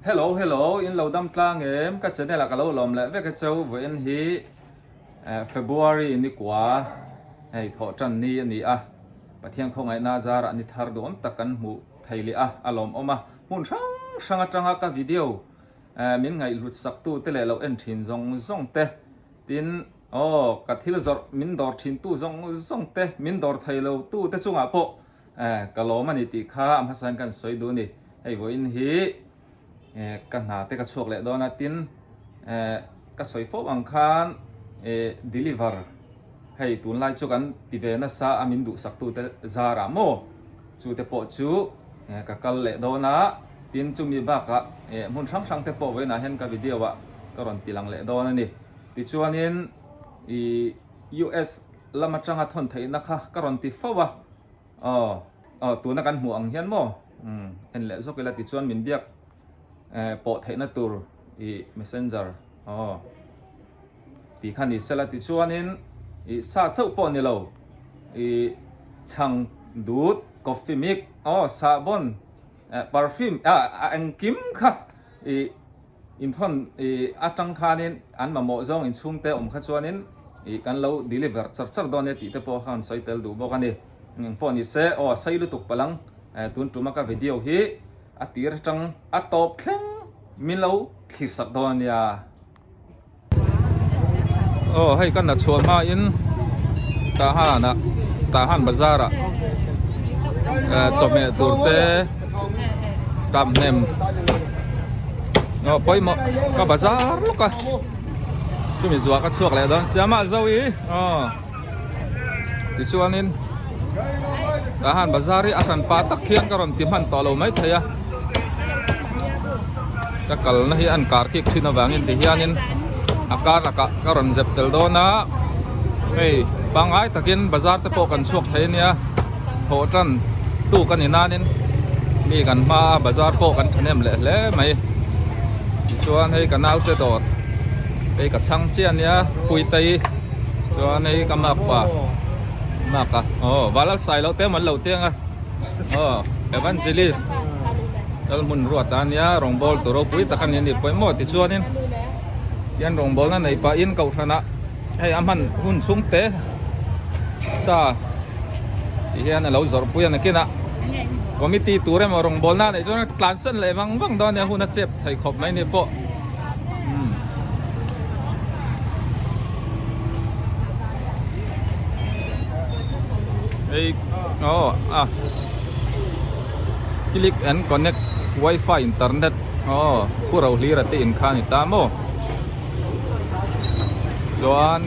Hello, in lo dam tlang em ka chen la ka lo lom le ve ka chau ve in hi February ni kwa hei tho chan ni ani a pathian khong ai na zar ani thar dom takan mu thaili a alom oma mun sang atanga ka video min ngai lut sak tu te le lo en thin zong te tin ka thil zor min dor thin tu zong te min dor thailo tu te chunga po ka lo mani ti kha am hasan kan soi du ni hei vo in hi kan na te ka chuak le dona tin ka soi fo ang khan deliver hei tun lai chu kan ti ve na sa amin du sak tu te zara mo chu te po chu ka kal le dona tin chu mi ba ka mun sang te po we na hen ka video wa ka ron tilang le dona ni ti chuanin US lama changa thon thei na kha ka ron ti fo wa tu na kan mu ang hian mo en le zo ke la ti chuan min biak po thei na tur messenger ti khan ni sela ti chuanin sa chau po ni lo chang dut coffee mix sabon perfume ang kim kha in thon atang khanin an ma mo zong in chung te kha chuanin kan lo deliver char don ti te po khan soi tel du bo kan ni po ni se sai lu tuk palang tun tuma ka video hi atir tang atop thleng min lo khir sak don ya hay kan na chua ma in tahan bazara chome turte tam nem poi mo ka bazar lo ka tu mi zuwa ka chuak le don siama zawi ti chuanin tahan bazari akan patak khian karon timhan to lo mai thaya ka kal na hi an kar ki thina wangin ti hianin akar ka karon zep tel dona hey bangai takin bazar te po kan chuak thei nia tho tan tu kan inanin mi kan ma bazar po kan thanem le mai chuan hei kanau te dot hei ka chang chian nia pui tai chuan hei ka mak pa maka walal sai lo te man lo tiang evangelist al mun ruat ania rong bol to ro pui takan ni poi mo ti chuanin yan rong bol na nei pa in kau thana hei amhan hun chung te sa ti hian lo zor pui an kina committee ture mo rong bol na nei chuan clansan le wang don ya hun a chep thai khop mai ni po click and connect Wi-Fi internet ku rau li rati in khan ta mo Joan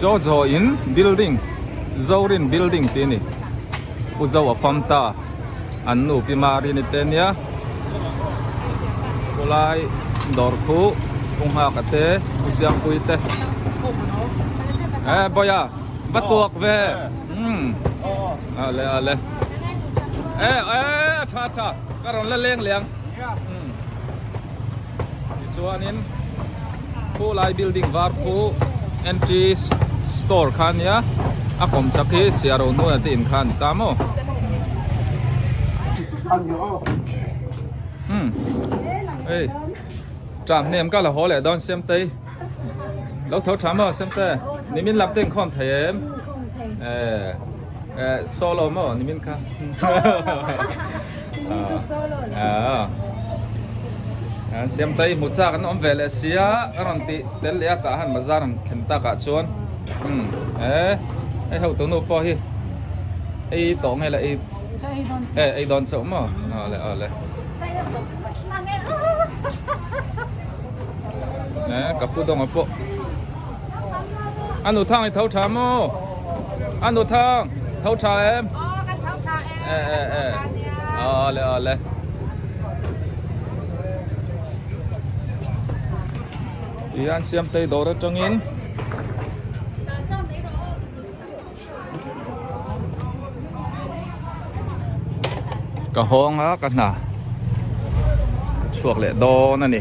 Jojo in building Zorin building tini uzaw apamta annu pimari ni tenya kulai dorku kung hakate usiang kuite boya batuak ve ale cha karon la leng liang chuanin ku lai building var ku entry store khan ya akom chakhi siaro nu ati in khan ta mo hey tram nem ka la hole don sem tei lo tho tham mo sem te ni min lap teng khom them solo mo ni min ka sem tei mu cha kan om vele sia ron ti tel ya ta han bazar an khenta ka chuan ai hau to no po hi ai tong hay là ai don sổ mo le nè cặp cu đông po ăn đồ thang thì thấu trà mo ăn đồ thang thấu trà em le đi ăn xem tây đồ đó trong in cả hong á cả nà chuộc lệ đo nè nè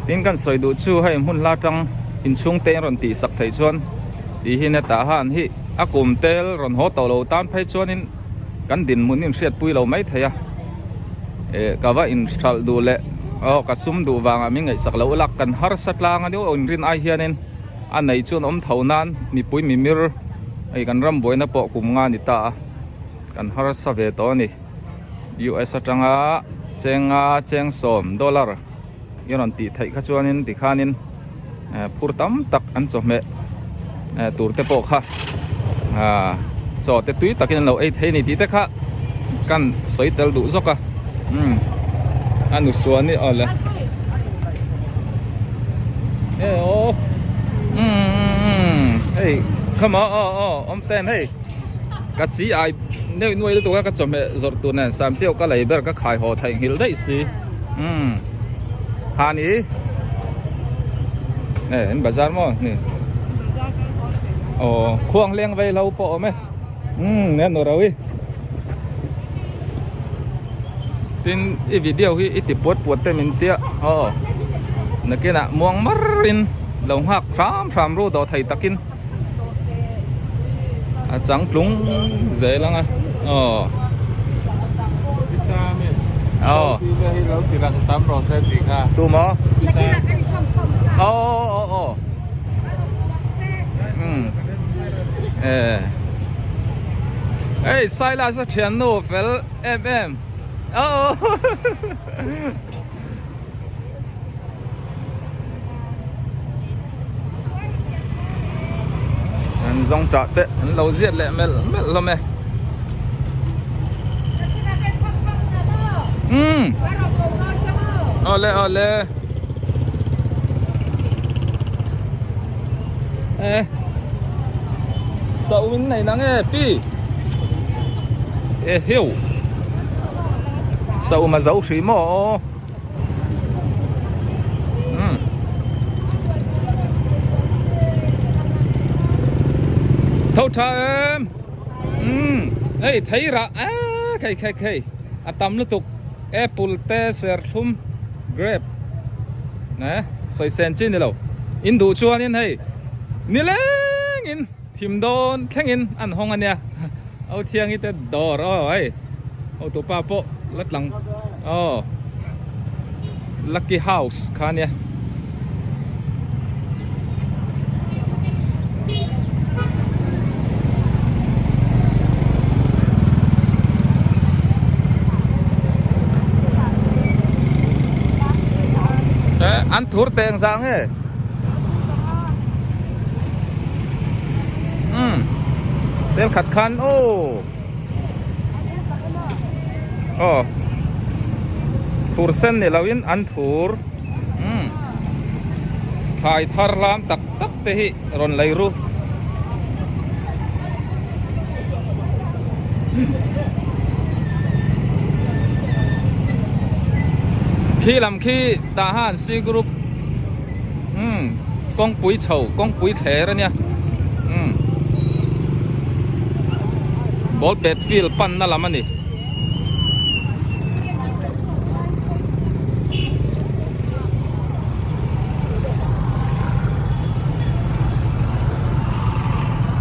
tin kan soi du chu hay hun la tang in chung te ron ti sak thei chuan ti hi na ta han hi akum tel ron ho to lo tan phei chuan in kan din mun in hriat pui lo mai theya kawa in thal du le kasum du wanga mi ngai sak lo lak kan har satlang ani on rin ai hianin anei chun om thonan mi pui mi mir ai kan ram boina po kum nga ni ta kan har sa ve to ni US atanga cheng som dollar yon ti thai kha chuanin ti khanin phur tam tak an chome tur te po kha cho te tui takin lo ei thei ni ti te kha kan soitel du zoka anu suani ole hey come on om ten hey ka chi ai nei nuôi lu tu ka chome zor tu nan sam teo ka lai ber ka khai ho thai hil dai si ha ni en bazar mo ni khuang leng vai lau po me nen no rawi tin i video hi itipot te min tia nakina muang marin long hak phram ro do thai takin trắng plung dễ lắm à tu mò ê sai là sao chuyện nổ phải em dòng trả tệ lâu diệt lệ mẹ lo mẹ ole sậu mình này nắng pi hiểu sậu mà giấu xí mỏ thâu cha em ấy thấy ra khay tầm lúc tục apple te ser thum grape nè soi sen chín đi lâu in đủ chuan in hay ni leng in thìm đôn khen in ăn hong anh nha ao thiang ít đỏ rồi ao tụ pa po lát lăng lucky house khan nha ăn thua tiền sang ấy tên khát khăn thua sen này là viên ăn thua khai thar lam tak te hi ron lai ru khi làm khi ta han si group con quý chầu con quý thế rồi nha ball bet field pan na làm anh đi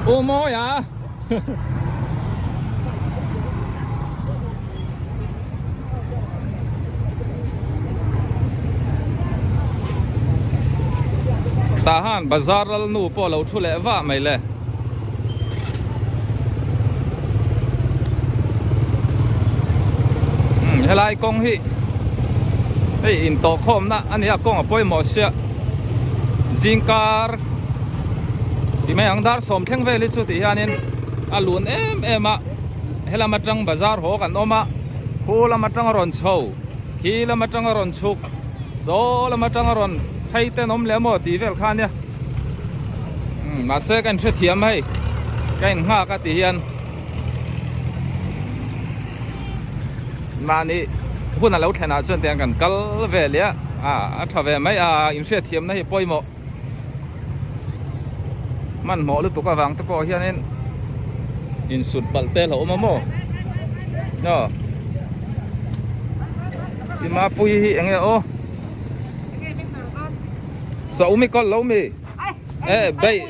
ô mô ya tahan bazar al nu po lo thu le wa mai le helai kong hi hey in to khom na ania kong apoi mo sia jingkar bi mai angdar som thleng ve li chu ti hianin alun em a helama tang bazar ho kan oma khulama tang ron chho khilama tang ron chuk so lama tang ron hay tên ông lẽ mò tí về khan nha mà xe cái chuyện thiếm hay cái nga cái tí hiền mà nị hôm nào lâu thế nào chuyện tiền cần cල් về lẽ thà về mấy in chuyện thiếm này bôi mò man mò lúc tụi cái vàng tụi coi hiền nên in sụt bal tê lỗ mà mò nhở thì mà pui hi anh nghe sao mi con lâu mi bay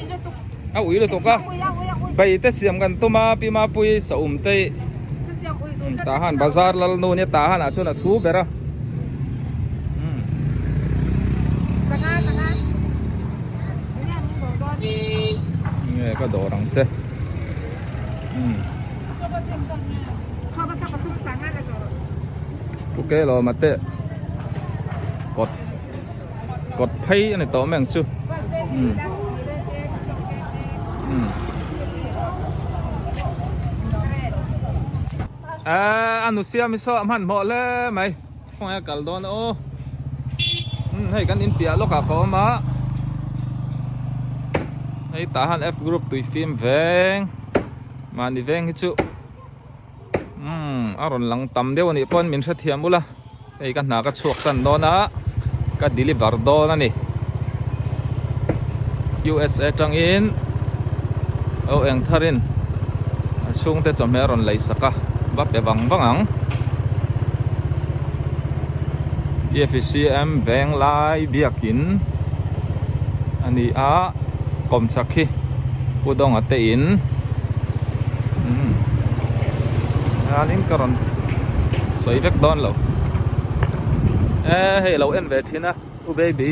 ui được không bay tết xiêm gần tôm pi ma pui sao tê tahan bazar lal no ne tahan a chuna thu bera nghe có đồ đằng xe ok rồi mà tệ cột phay này to mèng chưa anh nusia mi so man mo le mày không ai cả đó nữa hay cái in pia lo cả có mà hay tahan F group tùy phim veng mà đi veng chứ aron lang tam deu ni pon min sa thiam bula ei kan na ka chuak tan do na ka deliver do na ni USA tang in o eng tharin chung te chom heron lai saka ba pe bang bangang EFCM veng lai biakin ani a kom chakhi pudong ate in anin karon soi vek don lo hey lo en ve thina u baby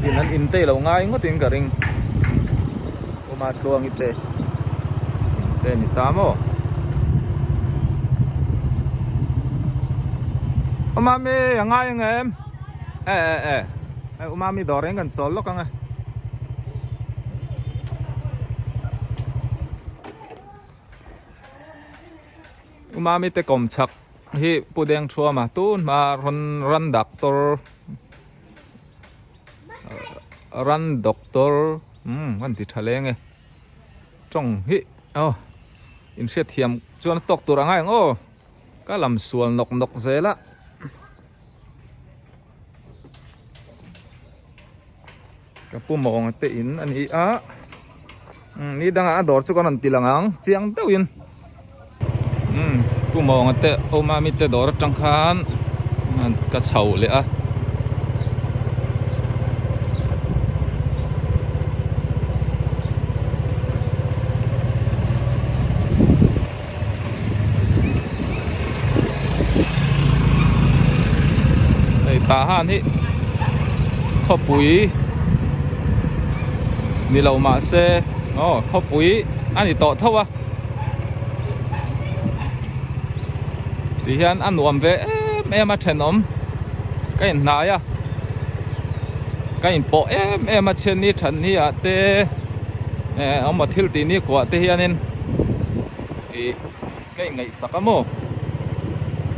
in an in te lo ngai ngotin ka ring o ma tuang ite te ni tamo o mami ngai ngem o mami doreng kan chol lo kanga umami te kom chak hi pudeng chua ma tu ma ran doctor wan ti thaleng e trong hi in se thiam chuan tok tur angai ka lam sual nok zela ka pu mong te in ani a ni danga dor chu kon an tilangang chiang teuinกูมองแต่โอมามีแต่ดอกจังคานกระเฉาเลยอะไอ้ตาห่านที่ข้าวปุ๋ยนี่เรามาเซ่ข้าวปุ๋ยอันนี้ต่อเท่าวะที่เห็นอันรวมเวแม่มาเชนอมก็เห็นนายก็เห็นโปแม่มาเชนนี่ฉันนี่เตเอามาทิลตีนี่กว่าเทียนินก็ยังไงสักโม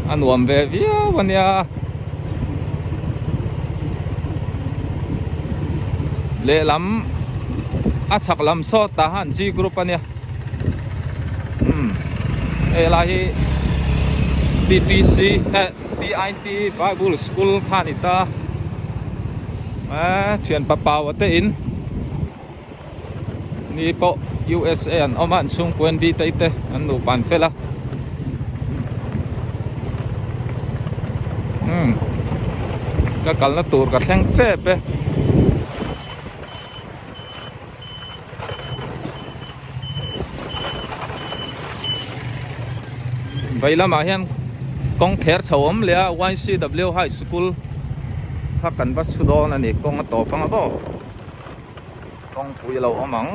อันรวมเววิววันนี้เล่ลำอาชักลำโซตาหันจีกรุ๊ปเนี่ยลายDTC DIT Bible School คานิตาเชียนปะเปาเตอินนี่ปะ USA อันเอามันซุงกวนบีเตอิเตอันดูปันเฟล่ะก็กัลน่ะตูร์กับแทงเจ็บไปไปละมาเห็นกองเทอร์ชาวมเลีย YCW High School พักกันวัดสุดนั่นนี่กองต่อฟังบ่กองปุยเราเอามัง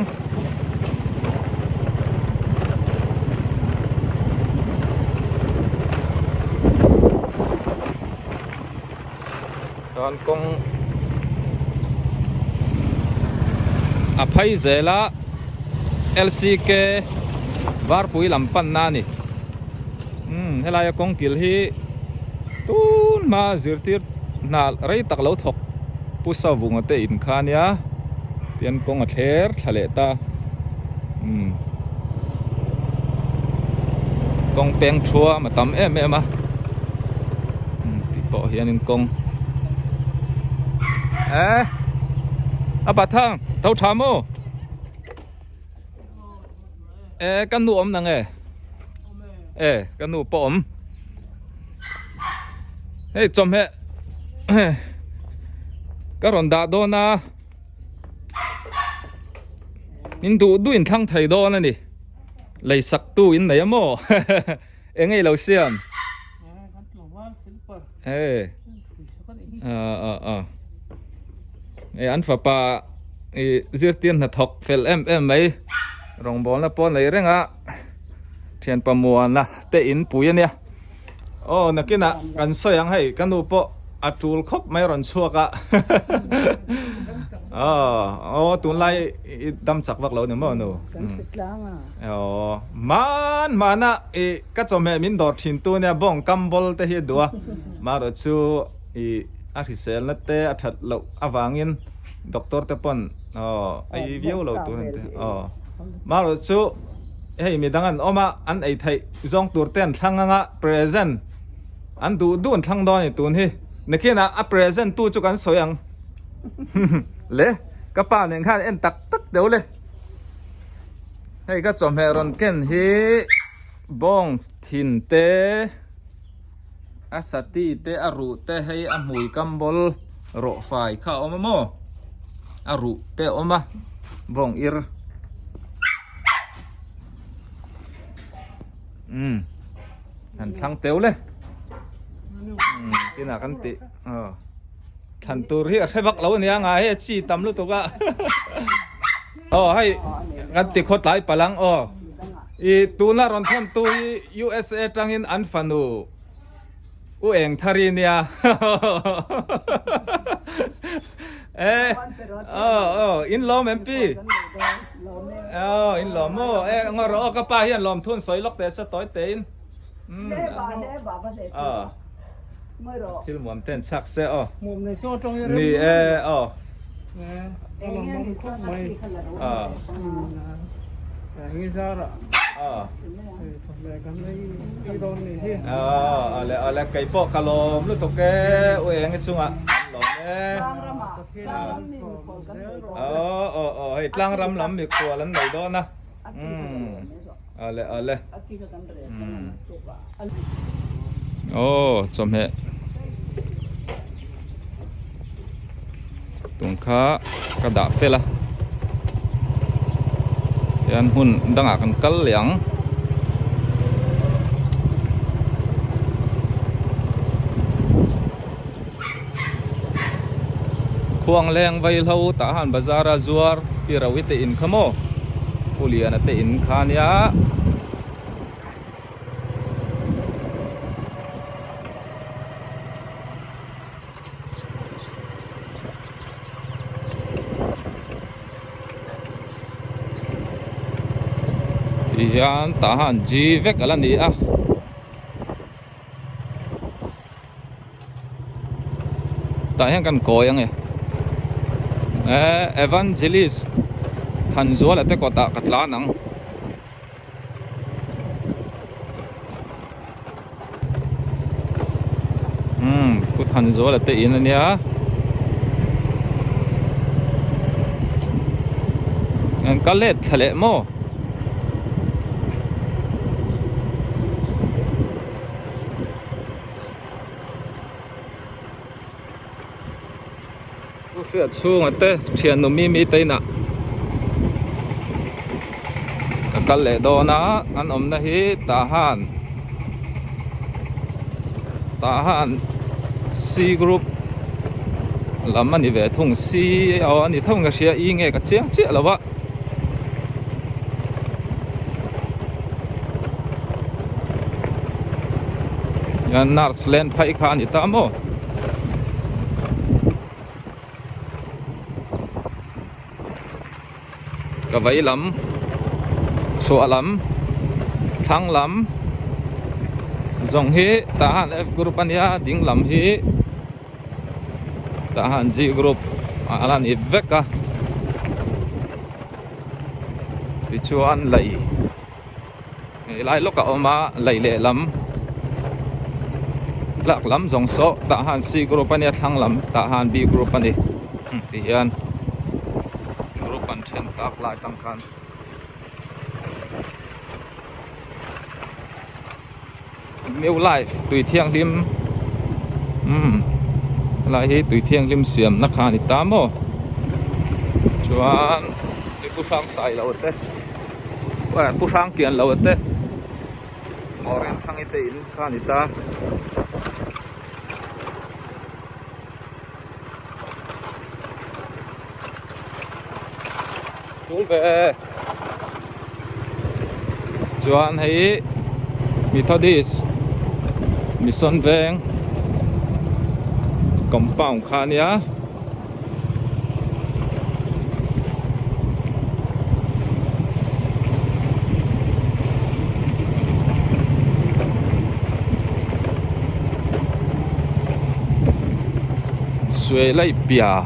ตอนกองอภัยเจละ LCK วาร์ปุยลำปันนานี่เฮลายกงกิลฮีตูนมาจิรติร์นาไรตักเหลาถกปุษาวงเตอินคานียเตียนกงเทร์ทะเลตากงเปียงชัวมาตำมาติปอเฮียนินกงอาบัดทางเท่าชาโมกันหนุ่มนังกันหนูปอมเฮ้ยจอมก็รอนดาโดนะนินดูอินทั้งไทยโดนั่นดิ lấy sắc tu in này mò em ngay lâu xem ê anh phải pa giết tiền là thọc phèn em mấy rong bón là pon lấy reng á thiền pa muan là tê in bùi nha nè kia nè cần soi ang hay cần đủ po atul khop mấy ron chua cả tuần lai đâm chặt vắt lâu nữa mà nô man á cái chỗ mẹ mình đọt chín tu nè bong cam bol tê hi đùa mà rồi chú Arisel na te athat lo awangin doctor te pon ai viu lo tu te ma lo chu hei mi dangan oma an ai thai zong tur ten thanganga present an du dun thang do ni tun hi nekina a present tu chu kan soyang le ka pa nen khan en tak deu le hei ka chom he ron ken hi bong thin te asati te aru te hei amui kambol ro fai kha oma mo aru te oma bong ir han thang teu le tina kan ti than tur hi a vak lo nia nga he chi tam lu to ka hai kan ti khot lai palang tuna ron thon tu USA tangin an fanu eng thari nia in lom MP in lom mo ngoro ka pa hian lom thun soi lok te sa toy te in thil muam ten chak se muam này cho trong ni nghĩ ra rồi ale kai po kalom lu to ke eng chunga lom hei tlang ram lam mi ko lan nei do na ale chom he tung kha ka da fela yan hun danga kan kal liang khuang leng vai lo ta han bazara zuar pirawite in khamo puliana te in khania yan tahan ji vek ala ni ta hian kan koyang evangelist han zual ate ko ta katla nang kut han zual ate in ania an kalet thale mo phía xuống ở đây thiền nó mi tây nè cái lệ đó na anh om na hi tahan C group làm anh về thùng C anh thông cái xe y nghe cái chiếc là vậy yan nars len phai khan itamo cái váy lắm số lắm thang lắm dòng hi tahan F group ania ding lắm hi tahan G group alan iveka tichuan lei lai loka oma lei le lắm lak lắm dòng số tahan C group ania thang lắm tahan B group ani thì hian pan chen tak lai tam khan meu lai tùy thiang lim lai hi tùy thiang lim siam na khan itamo chuan ni pu phang sai lo te pu sang kian lo te oren thang ite in khan ita tul ve chuan hei Methodist Mission veng compound khania suy lai pia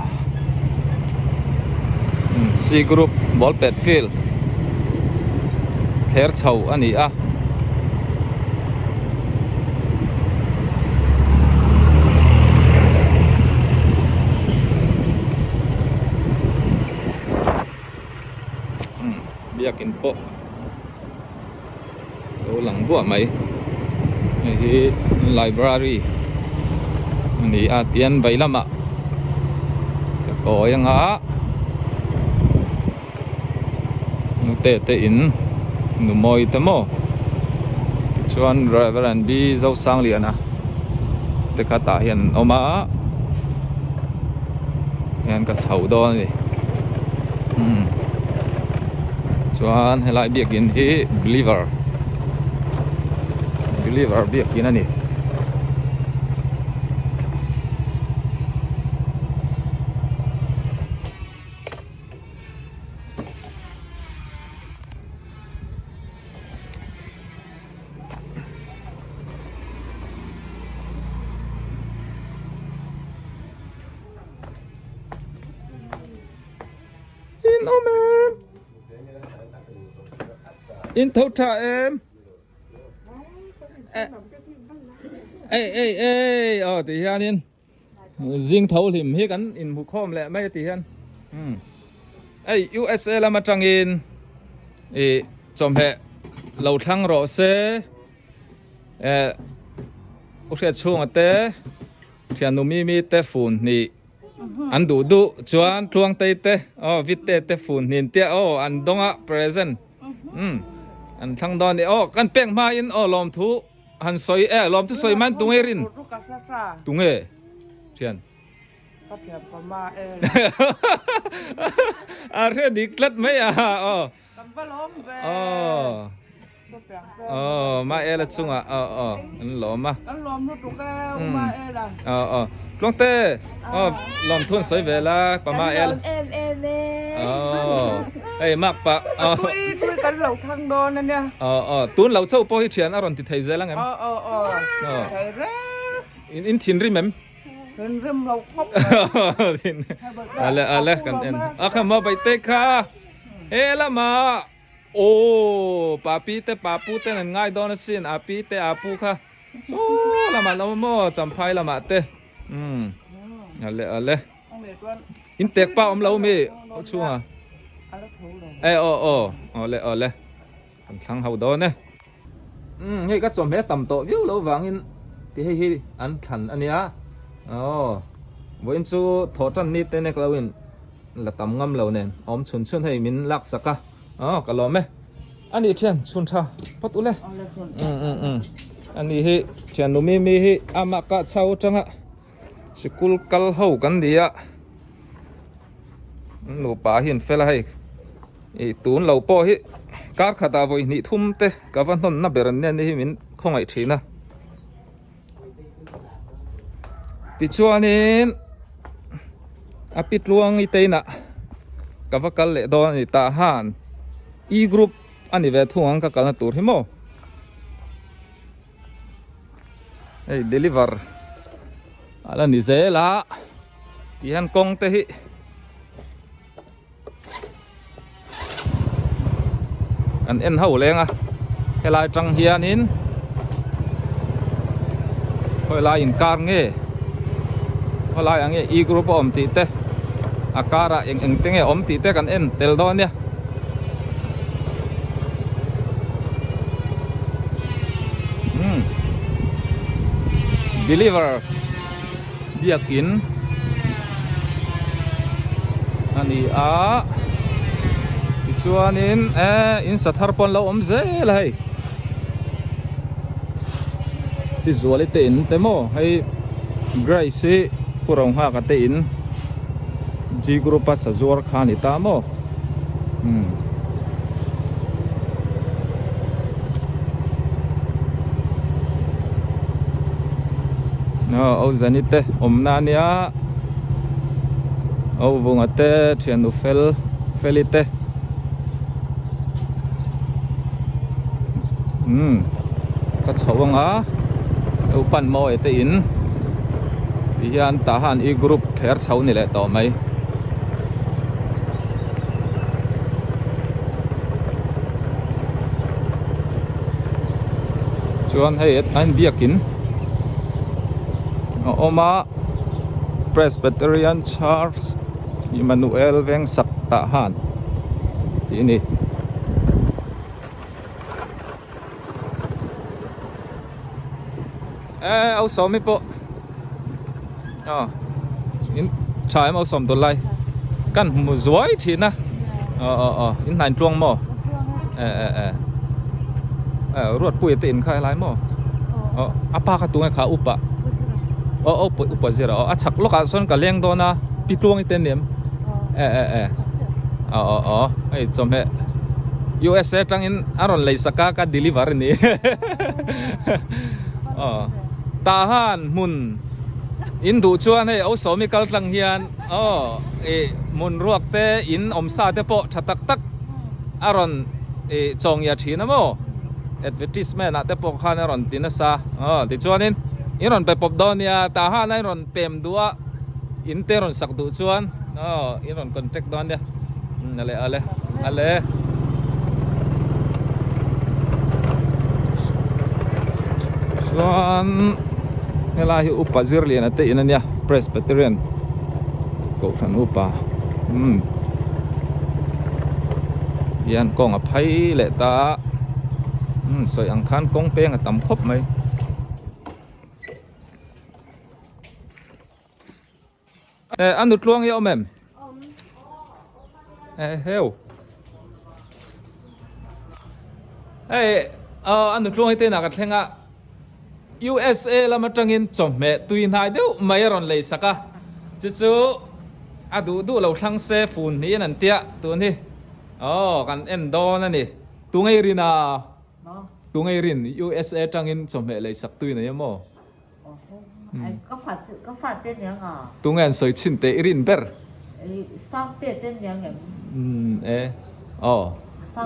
C group ball pet field kher chau ani a biakin po lo lang buat mai hi library ni atian bai lama ka ko yang a nu te in nu moi te mo chuan reverend bi zo sang lian a te kha ta hian oma hian ka chho do ni chuan helai biakin hi believer biakin ani in omen in thâu trà em thì hiền in riêng thâu liềm hết cắn in một khom lẹ mấy thì hiền USA là mặt trăng in chom hệ lâu thăng rõ xe ok chuông té thiền nụ mi té phun nị anh đủ chuan tuang tây té vít té phun nhìn té anh đông á present anh thăng đòn nị căn bèn ma in lom thu han soi lom thu soi man tung erin tung e thiền thế diklat mấy ma là chung anh lom nó tung cái long tê lom thun soi về là pa ma em mắc pa tôi cần lẩu thăng đo nên nha tuôn lẩu châu po hi thiền aron thì thấy dễ lắm em thấy ra in thiên rim em thiên rim lẩu khóc ale kan en akha ma bai te kha la ma papi te papu te nan ngai don sin api te apu kha so la ma lo mo champhai la ma te ale in tek pa om lo mi chunga ole kan thang hau do ne hei ka chom he tam to viu lo wangin ti hi an than ania voin chu tho tan ni te ne klawin la tam ngam lo nen om chun hei min lak saka ka lo me ani chen chun tha patule ani hi chen nu mi hi ama ka chau changa sikul kal ho kan dia nu pa hin fela hai tun lo po hi kar khata voi ni thum te ka van hon na beran ne hi min khongai thina ti chuanin apit luang i teina ka vakal le do ni ta han group ani ve thuang ka kal tur hi mo deliver ala ni zela ti han kong te hi an en hau lenga helai tang hian in hoi lai in kar nge hoi lai ange group om ti te akara eng tenge om ti te kan en tel don ya believer biakin ani chuan in sathar pon lo om zel hai ti zual te in te mo hei grace purong ha ka te in G group sa zuar khani ta mo no au zanite omna nia au vungate thianu felite ka chawanga au pan mo ete in hian tahan e group ther chho ni le to mai chuan hei an biakin oma Presbyterian Church Emmanuel veng sak tahan ini au som mi po in chai mau som to lai kan mu zuai thi na in nan tuang mo ruột pui te in khai lai mo apa ka tunga kha upa upa zero chak loka son ka leng do na pi tuang iten nem ai chom he USA tang in aron lei saka ka deliver ni tahan mun in du chuan hei au somi kal tlang hian mun ruak te in omsa te po thatak tak aron chong ya thina mo advertisement ate po khan aron tinasa ti chuanin iron pe pop don ya tahan iron pem dua interon sak du chuan iron contact don dia ale chuan helahi upa zirlian ate inania Presbyterian ko san upa yan kong a phai le ta soi ang khan kong peng tam khop mai anu tluang ya mem heo anu tluang te na ka thlenga USA lama tangin chomme tuin hai deu mai ron lei saka chu adu du lo thlang se fun ni an tia tu ni kan en don ani tungai rina tungai rin USA tangin chomme lei sak tuin na mo có phạt tên nhang tungan soi chin te rin ber sao tên nhang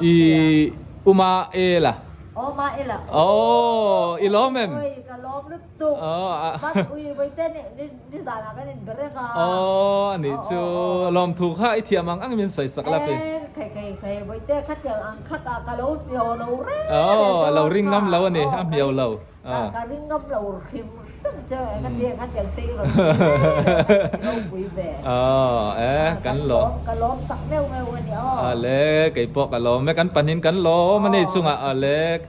i uma la ma là ilomem cái lom lúc tu bắt ui với tên này đi giả là cái này bere ka ani chu lom thu kha i thiamang ang min sai sak la pe kai với tên khách chờ ăn khách cả lố nhiều lâu re lâu ring ngam lâu ani am nhiều lâu cả ring ngam lâu khim chơi cái tiền khách chờ tiêu rồi lâu vui vẻ kan lo cái lom sắc nêu nêu anh nhở le kai pok ka lo me kan panin kan lo mani chunga ale